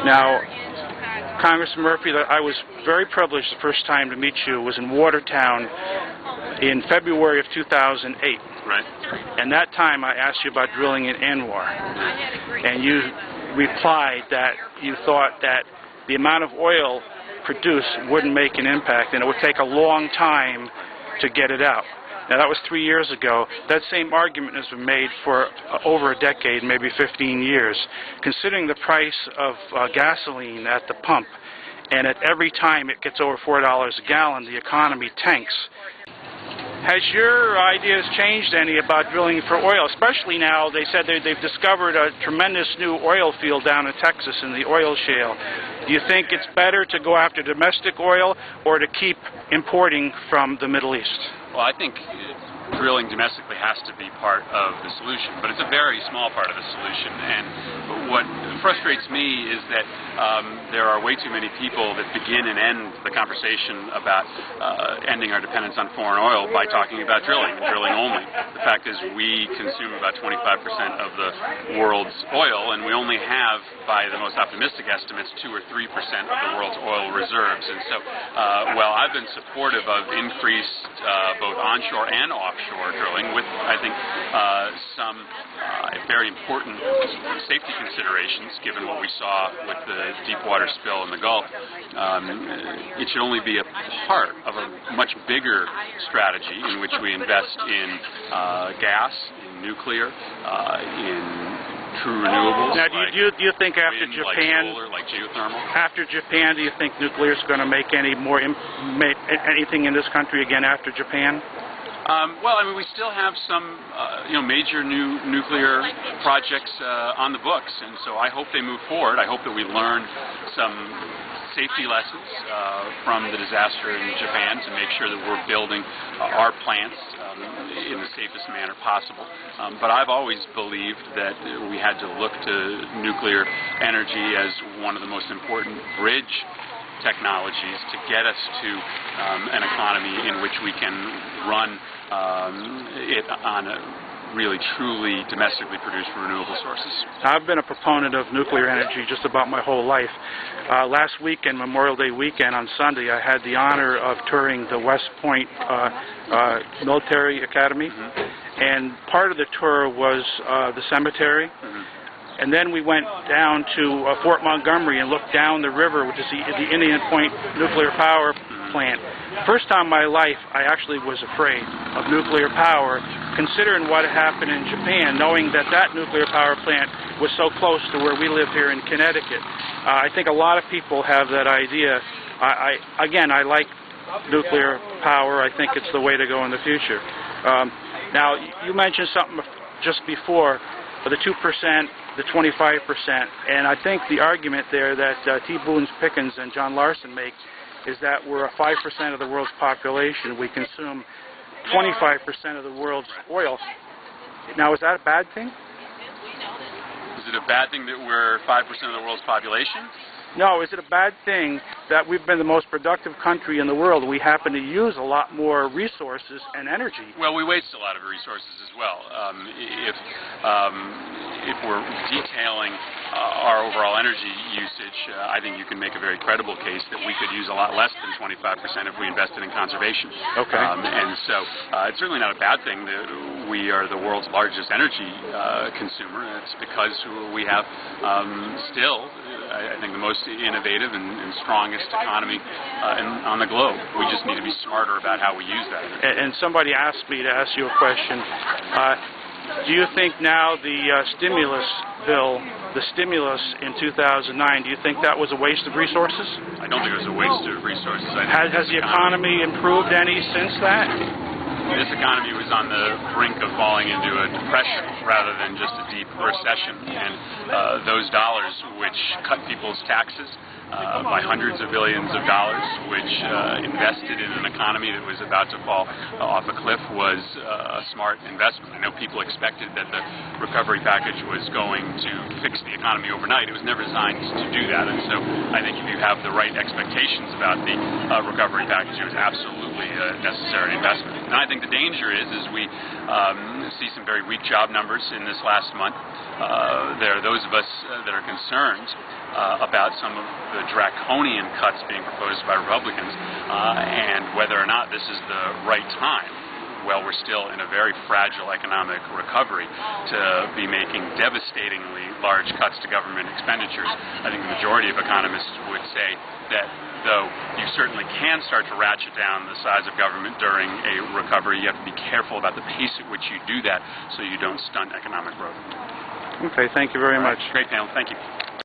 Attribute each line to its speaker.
Speaker 1: Now, Congressman Murphy, I was very privileged the first time to meet you was in Watertown in February of 2008.
Speaker 2: Right.
Speaker 1: And that time I asked you about drilling in Anwar. And you replied that you thought that the amount of oil produced wouldn't make an impact and it would take a long time to get it out. Now that was 3 years ago. That same argument has been made for over a decade, maybe 15 years. Considering the price of gasoline at the pump, and at every time it gets over $4 a gallon, the economy tanks. Has your ideas changed any about drilling for oil? Especially now, they said they've discovered a tremendous new oil field down in Texas in the oil shale. Do you think it's better to go after domestic oil or to keep importing from the Middle East?
Speaker 2: Well, I think drilling domestically has to be part of the solution, but it's a very small part of the solution. And what frustrates me is that there are way too many people that begin and end the conversation about ending our dependence on foreign oil by talking about drilling and drilling only. The fact is we consume about 25% of the world's oil, and we only have, by the most optimistic estimates, 2 or 3% of the world's oil reserves. And so while I've been supportive of increased both onshore and offshore drilling with, I think, some very important safety considerations, given what we saw with the Deepwater spill in the Gulf, it should only be a part of a much bigger strategy in which we invest in gas, in nuclear, in true renewables.
Speaker 1: Now, do you think after
Speaker 2: wind,
Speaker 1: Japan,
Speaker 2: like solar, like geothermal?
Speaker 1: After Japan, do you think nuclear is going to make any more anything in this country again after Japan?
Speaker 2: Well, I mean, we still have some, major new nuclear projects on the books, and so I hope they move forward. I hope that we learn some safety lessons from the disaster in Japan to make sure that we're building our plants in the safest manner possible. But I've always believed that we had to look to nuclear energy as one of the most important bridge technologies to get us to an economy in which we can run it on a really truly domestically produced renewable sources.
Speaker 1: I've been a proponent of nuclear energy just about my whole life. Last weekend, Memorial Day weekend on Sunday, I had the honor of touring the West Point Military Academy, and part of the tour was the cemetery. And then we went down to Fort Montgomery and looked down the river, which is the Indian Point nuclear power plant. First time in my life, I actually was afraid of nuclear power, considering what happened in Japan, knowing that that nuclear power plant was so close to where we live here in Connecticut. I think a lot of people have that idea. I like nuclear power. I think it's the way to go in the future. Now, you mentioned something just before, the 2%, the 25%, and I think the argument there that T. Boone Pickens and John Larson make is that we're a 5% of the world's population. We consume 25% of the world's oil. Now, is that a bad thing?
Speaker 2: Is it a bad thing that we're 5% of the world's population?
Speaker 1: No, is it a bad thing that we've been the most productive country in the world? We happen to use a lot more resources and energy.
Speaker 2: Well, we waste a lot of resources as well. If we're detailing our overall energy usage, I think you can make a very credible case that we could use a lot less than 25% if we invested in conservation.
Speaker 1: Okay.
Speaker 2: And so it's certainly not a bad thing that we are the world's largest energy consumer. It's because we have still, I think, the most innovative and strongest economy on the globe. We just need to be smarter about how we use that.
Speaker 1: And somebody asked me to ask you a question. Do you think now the stimulus bill, the stimulus in 2009, do you think that was a waste of resources?
Speaker 2: I don't think it was a waste of resources.
Speaker 1: Has the economy improved any since that?
Speaker 2: This economy was on the brink of falling into a depression rather than just a deep recession. And those dollars which cut people's taxes by hundreds of billions of dollars, which invested in an economy that was about to fall off a cliff, was a smart investment. I know people expected that the recovery package was going to fix the economy overnight. It was never designed to do that. And so I think if you have the right expectations about the recovery package, it was absolutely a necessary investment. And I think the danger is we see some very weak job numbers in this last month. There are those of us that are concerned about some of the draconian cuts being proposed by Republicans and whether or not this is the right time. Well, we're still in a very fragile economic recovery to be making devastatingly large cuts to government expenditures. I think the majority of economists would say that though you certainly can start to ratchet down the size of government during a recovery, you have to be careful about the pace at which you do that so you don't stunt economic growth.
Speaker 1: Okay, thank you very much.
Speaker 2: Great panel. Thank you.